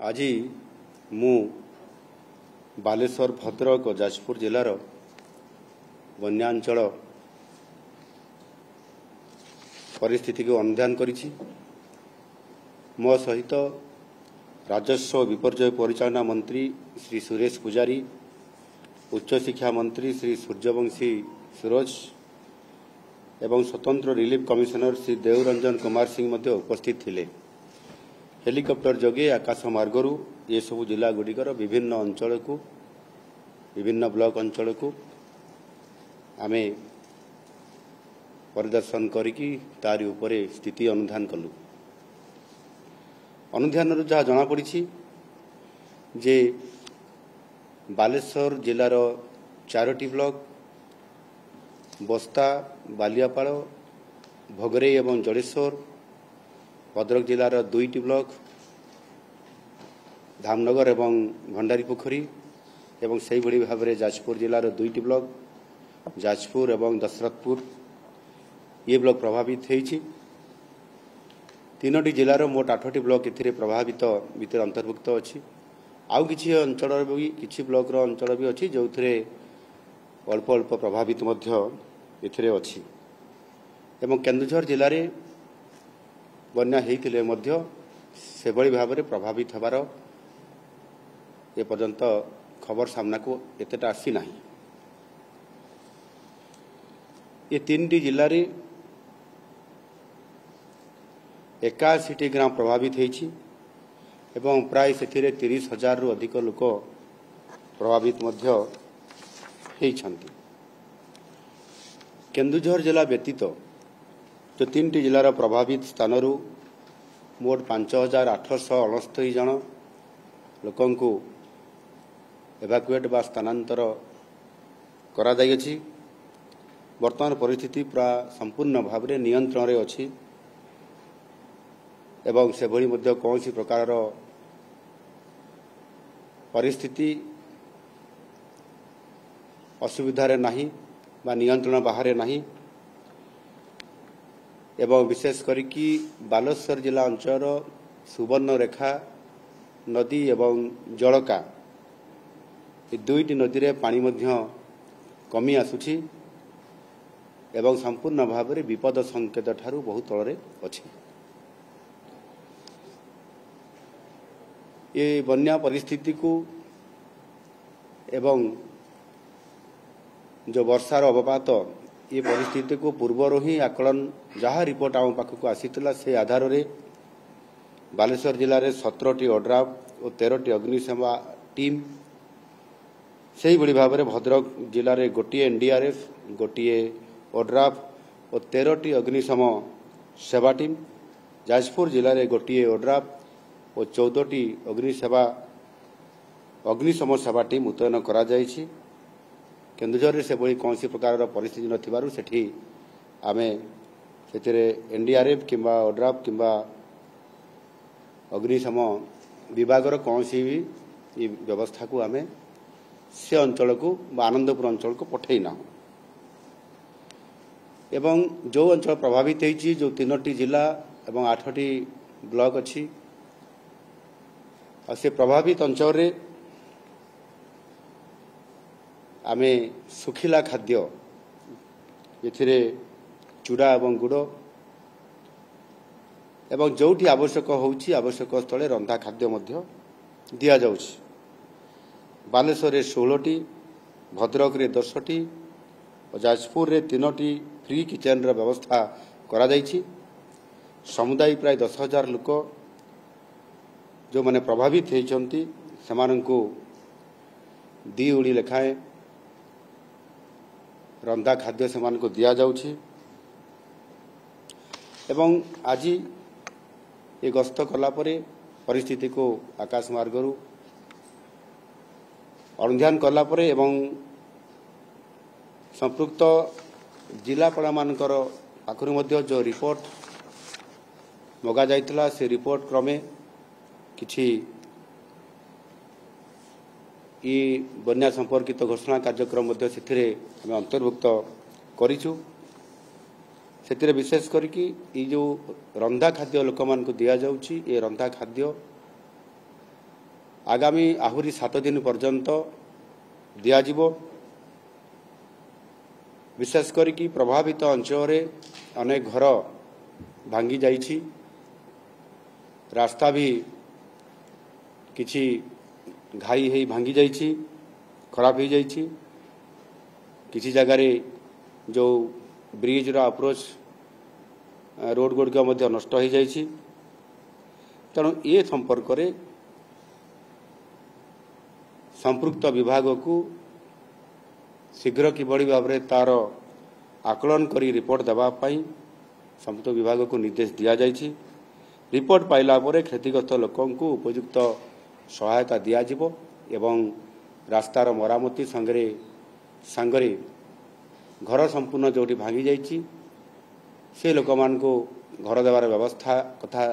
आज मु बालेश्वर भद्रक और जाजपुर जिलार बन्यांचल परिस्थिति को अनुधान करिछि। मो सहित राजस्व विपर्यय परिचालना मंत्री श्री सुरेश पुजारी, उच्च शिक्षा मंत्री श्री सूर्यवंशी सुरोज एवं स्वतंत्र रिलीफ कमिशनर श्री देवरंजन कुमार सिंह मध्य उपस्थित थिले। हेलिकॉप्टर जोगे आकाश मार्गरू ये सब जिला गुड़िकर विभिन्न अंचल को विभिन्न ब्लॉक अंचल को आमे परिदर्शन करिकी तारी उपरे स्थिति अनुधान कलु। अनुधान जहाँ जना पड़ी जे बालेश्वर जिलार 4टी ब्लॉक बस्ता, बालियापाड़, भोगरे एवं जड़ेश्वर, भद्रक जिलार 2टी ब्लॉक धामनगर एवं भंडारी पोखरी एवं से ही भाव में जाजपुर जिलार 2टी ब्लॉक जाजपुर एवं दशरथपुर ये ब्लॉक प्रभावित होती। 3टी जिलार मोट 8टी ब्लॉक ए प्रभावित भितर अंतर्भुक्त अच्छी। आउ किछि अंचल भी किछि ब्लॉक अंचल भी अच्छी जो अल्प अल्प प्रभावित एथिरे अच्छी। एवं केन्दुझर जिले में बन्या होइतिले मध्य से भली भाव में प्रभावित होबार ए पर्यंत खबर सामना को एतेटा आसी नाही। ये 3टी जिले में 81टी ग्राम प्रभावित होइछि एवं प्राय से 30,000 रु अधिक लोक प्रभावित मध्य होइछन्ति। केन्दुझर जिला व्यतीत जो 3टी जिलार प्रभावित स्थान मोट 5,869 जन लोकंकु एवाकुएट बा स्थानांतर करा जाइछि। वर्तमान परिस्थिति प्राय संपूर्ण भाव में नियंत्रण रे अछि एवं से भली मध्य कौनसी प्रकार परिस्थिति असुविधारे नाही बा नियंत्रण बाहर नाही। एवं विशेष करिकी बालेश्वर जिला अंचल सुवर्णरेखा नदी एवं जलका ये 2टी नदी रे पानी मध्य कमी आसुछि एवं संपूर्ण भाव में विपद संकेत ठारू बहुत तलरे अछि। ये बन्या परिस्थिति को एवं जो वर्षार अवपात ये परिस्थिति को पूर्वर ही आकलन जहाँ रिपोर्ट आम पाखक आसीला से आधार रे बालेश्वर जिले में 17टी ओड्राफ और 13टी अग्निशम टीम से ही भाव में भद्रक जिले में गोटे एनडीआरएफ गोटे ओड्राफ और 13टी अग्निशम सेवा टीम, जाजपुर जिले में गोटे ओड्राफ और 14टी अग्निशम सेवा टीम मुतयन करा जायछि। केन्दुझर से भली कौन प्रकार परिस्थिति नथिबारु सेठी आमे सेतिरे एनडीआरएफ किंबा ओड्राफ किंबा अग्निशम विभागर कौन भी व्यवस्था को आमे से अंचल को आनंदपुर अंचल को पठेना। एवं जो अंचल प्रभावित होती जो 3टी जिला एवं 8टी ब्लॉक अच्छी से प्रभावित अंचल रे आमे सुखिला खाद्य एथिरे चूड़ा एवं गुड़ एवं जोठी आवश्यक होउछि आवश्यक स्थले रंधा खाद्य मध्य दिया जाउछि। बालेश्वर रे 16टी, भद्रक रे 10टी और जाजपुर रे 3टी फ्री किचेन र व्यवस्था करा जाइछि। समुदाय प्राय 10,000 लोक जो माने प्रभावित होइछन्ति सेमानंकु 2 उड़ी लेखाएं रंधा खाद्य सेमानंकु दिया जाउछि। एवं आज ये गस्त कला परे परिस्थिति को आकाश मार्गरू अनुध्यान कला परे एवं संपृक्त जिलापाल मानकर पाखरु मध्य जो रिपोर्ट मगा जाइतला से रिपोर्ट क्रमे किछि ई बन्या संपर्कित घोषणा कार्यक्रम मध्य सेथिरे हम अंतर्भुक्त करिछु। सेतिरे विशेष करिकी ई जो रंधा खाद्य लोक मान को दिया जाउछि ए रंधा खाद्य आगामी आहुरी 7 दिन पर्यंत दियाजिब। विशेषकर कि प्रभावित अंचल अनेक घर भांगी जाइछि, रास्ता भी किछि घाई है भांगी जाइछि, खराब हो जाइछि। किसी जगह जो ब्रिज रा अप्रोच रोड गुड़िक नष्ट हो जाइछि। तेणु ये संपर्क में संपृक्त विभाग को शीघ्र किभली भाव में तार आकलन करी रिपोर्ट देवाई संपृक्त विभाग को निर्देश दिया जाइछि। रिपोर्ट पाइला परे क्षतिग्रस्त लोकों को उपयुक्त सहायता दियाजिब एवं रास्तार मरामती सांगरे घर संपूर्ण जोटी भांगी जाइछि से लोक मान को घर देवार व्यवस्था कथा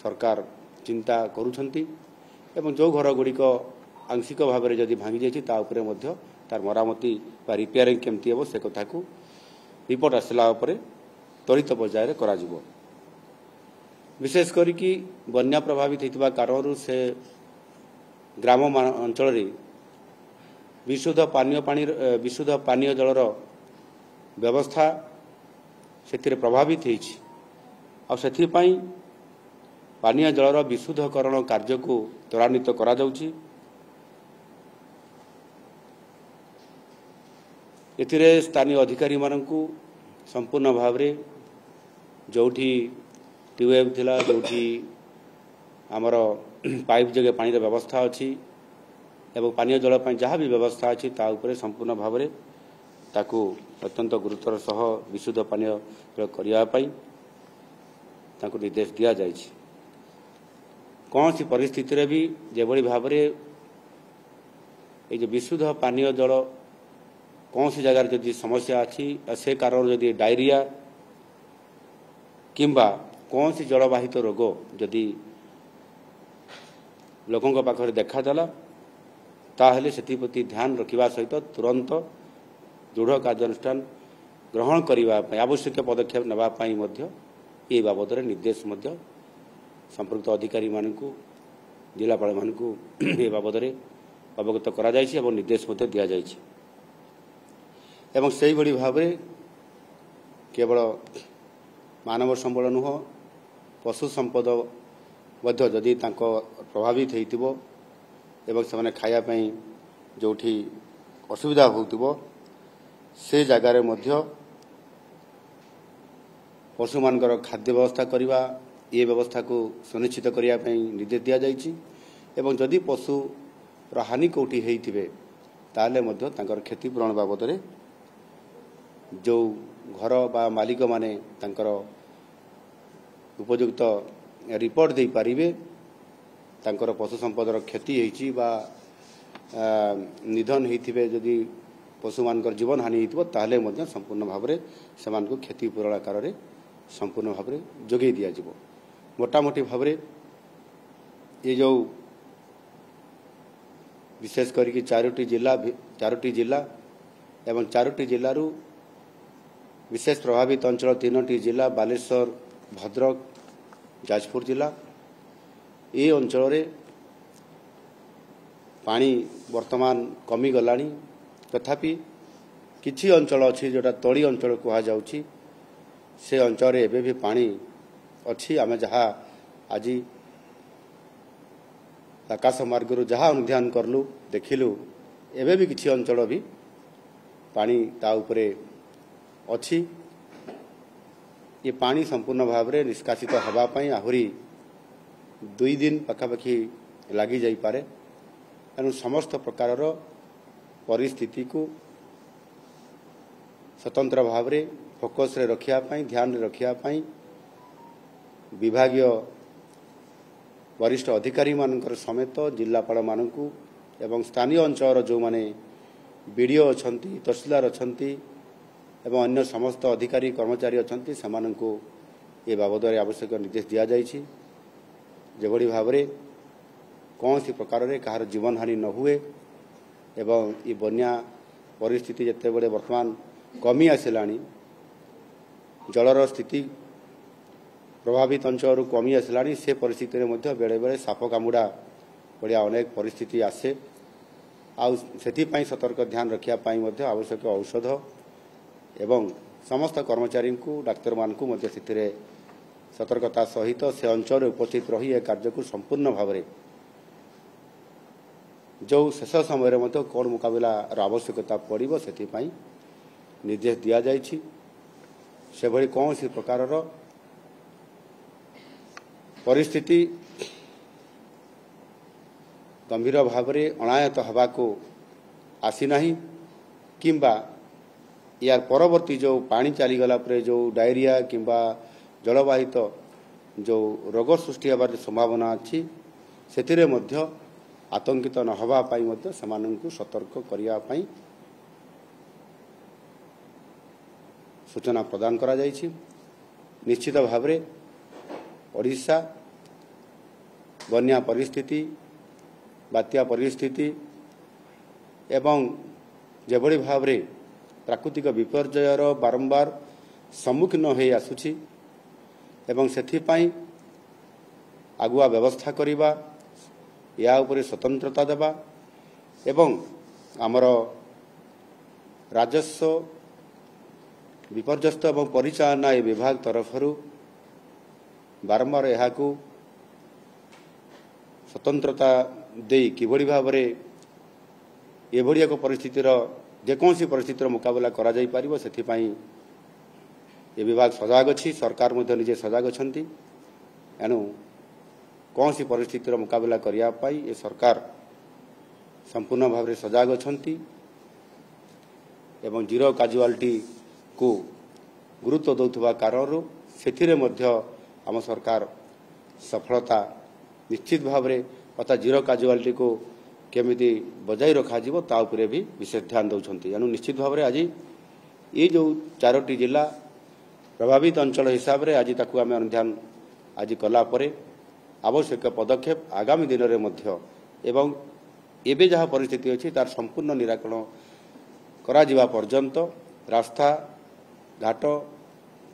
सरकार चिंता करुछंती एवं जो घर गुड़िक आंशिक भाव में जदि भांगी जाइछि ता उपरे मध्य तार मरामती बा रिपेयरिंग केमती हेबो से कथा को रिपोर्ट आसला उपरे त्वरित पर्यायर करा जिवो। विशेष करी कि बन्या प्रभावित होइतबा कारणरू से ग्राम अंचल रे विशुद्ध पानीय जलर व्यवस्था से प्रभावित होइछि और सेथि पई पानीय जलर विशुद्धकरण कार्य को त्वरान्वित करा जाउछि। एथिरे स्थानीय अधिकारी मानकु संपूर्ण भाव में जोठी ट्यूबवेल थिला जोठी आमर पाइप जगह पानी व्यवस्था अच्छी एवं पानीय जल जहाँ भी व्यवस्था अच्छी ता उपरे संपूर्ण भाव में ताकू अत्यंत गुरुतर सह विशुद्ध पानीय जल करने ताकू निर्देश दिया जाइछि। कौन सी परिस्थिति रे भी जेभली भाव में ये विशुद्ध पानीय जल कौन सी जगह जदि समस्या अच्छी से कारण जदि डायरिया किंबा कौन सी जलवाहित रोग जदि लोकों पाखे देखादेला ताहले सेति ध्यान रखिबा सहित तुरंत दृढ़ कार्यानुष्ठान ग्रहण करने आवश्यक पदक्षेप नापी ये बाबद निर्देश संपृक्त अधिकारी मानकु जिलापाल मानकु ये बाबद अवगत करा जाइछि एवं निर्देश दिया जाइछि। एवं से ही भाव केवल मानव संबल नुह पशु संपद जदि प्रभावित होइतिबो एवं से खायापाई जोठी असुविधा होउतिबो से जगार मध्य पशु मानकर खाद्य व्यवस्था करवा ये व्यवस्था को सुनिश्चित करने निर्देश दिया जाइछि। एवं जदि पशु हानि कोठी होइतिबे ताले मध्य तांकर क्षतिपूरण बाबद रे जो घर बा मालिक माने तांकर उपयुक्त रिपोर्ट दे पारिबे तांकर पशु संपदर क्षति होइछि बा निधन होइथिबे जदि पशु मानकर जीवन हानि होइथिबो ताले मध्य संपूर्ण भाव में समान को क्षतिपूरण आकार रे संपूर्ण भाव में जोगै दिया जिवो। मोटामोटी भाव में ये जो विशेष करके चारोटी जिला एवं चारोटी जिलू विशेष प्रभावित अंचल 3टी जिला बालेश्वर भद्रक जाजपुर जिला ये अंचल रे पानी वर्तमान कमी गलानी तथापि किछि अंचल अच्छी जोटा तली अंचल कहा जाउछि से अंचल रे एबे भी पानी अच्छी आमे जहाँ आज आकाश मार्ग जहाँ अनुध्यान करलु देखिलु एबे भी किछि अंचल भी पानी ता उपरे अच्छी। ये पानी संपूर्ण भाव में निष्कासित होगापी आहुरी 2 दिन पखापाखि लगी जापे। तेणु समस्त प्रकार परिस्थिति को स्वतंत्र भाव में फोकस रे रखापी ध्यान रखापी विभागीय वरिष्ठ अधिकारी मानकर समेत जिलापाल मानकु एवं स्थानीय अंचल जो माने बीडीओ अछंती तहसीलदार अछंती एवं अन्य समस्त अधिकारी कर्मचारी अछंती समानंकु ये बाबद आवश्यक निर्देश दिया जाइछि जेभली भाव में कौन सी प्रकार रे कहार जीवन हानि न हुए एवं ये बन्या परिस्थिति जिते बड़े वर्तमान कमी आसिलानी जलर स्थिति प्रभावित अंचल कमी आसिलानी से परिस्थिति में बेले बेले साप कामुड़ा बढ़िया अनेक परिस्थिति आसे आउथि सतर्क ध्यान रखा आवश्यक औषध एवं समस्त कर्मचारी को डाक्तर मानू सतर्कता सहित से अंचल उपस्थित रही ए कार्य को संपूर्ण भाव में जो शेष समय कौन मुकाबला आवश्यकता पड़ो से निर्देश दि जाइछि से भली कौन सी प्रकार परिस्थिति गंभीर भाव में अनायत हवा को आसीना किंबा यार परवर्ती जो पानी चलीगला जो डायरिया किंबा जलवाहित जो रोग सृष्टि होबार संभावना अच्छी से आतंकित न हवा पाई सेमानंकु सतर्क करने सूचना प्रदान करा जाइछि। निश्चित भाव में ओडिशा बन्या परिस्थिति बात्या परिस्थिति एवं जेभली भाव में प्राकृतिक विपर्ययर बारंबार सम्मुखीन हो आसुछि एवं सेथिपाई आगुआ व्यवस्था करिबा या उपरे स्वतंत्रता देबा एवं आमर राजस्व विपर्यस्त एवं परिचालना ए विभाग तरफरु बारंबार यह स्वतंत्रता दे किभली भाव में एभली एक परिस्थितिर जेकोसी परिस्थितिर मुकाबला करा जाई पारिबो सेथिपाई ये विभाग सजग अच्छी सरकार निजे सजग अच्छा एणु कौन सी परिस्थितिर मुकाबला करने ये सरकार संपूर्ण भाव में सजग अच्छा एवं जीरो काजुआलिटी को गुरुत्व दौथुवा कारण से आम सरकार सफलता निश्चित भाव में अर्थात जीरो काजुआलिटी को केमिति बजाई रखा ता उपरे भी विशेष ध्यान दौरान एणु निश्चित भाव में आज ये जो 4टी जिला प्रभावित अंचल हिसाब से आज ताकू आम अनुध्यान आज कला परे आवश्यक पदक्षेप आगामी दिन में मध्य एवं एबे जहाँ परिस्थिति अच्छी तार संपूर्ण निराकरण करा जिबा पर्यंत रास्ता घाट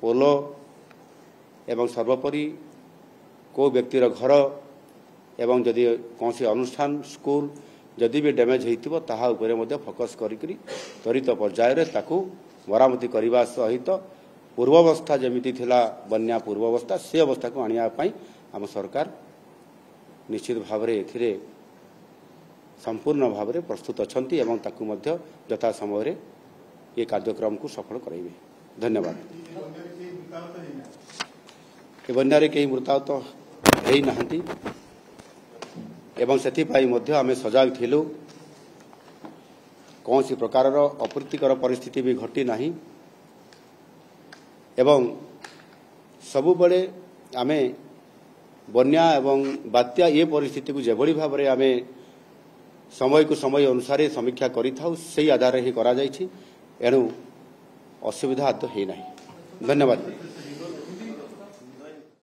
पोल एवं सर्वोपरि को व्यक्तिर घर एवं जदि कौन सी अनुष्ठान स्कूल जदि भी डैमेज होइतिबो ताहा उपरे मध्य फोकस करिकरी त्वरित पर्याय रे ताकू मरामती करने सहित पूर्वावस्था जमीती थिला बन्या पूर्वावस्था से अवस्था को आनिया आम सरकार निश्चित भाव में एथिरे संपूर्ण भाव में प्रस्तुत अच्छंती एवं ताकू मध्य यथा समय ये कार्यक्रम को सफल कराइबे। धन्यवाद। ए बन्यारे कई मृताहत होई नाहंती एवं सेथिपाई मध्य आमे सजग थिलु कौन सी प्रकार अप्रीतिकर परिस्थिति भी घटी नाही एवं सबुबले आमे बन्या एवं बात्या ये परिस्थिति को जेभली भाव में आमे समय को समय अनुसार समीक्षा करिथाउ सेही आधार ही करा जाइछि एणु असुविधा तो है नहीं। धन्यवाद।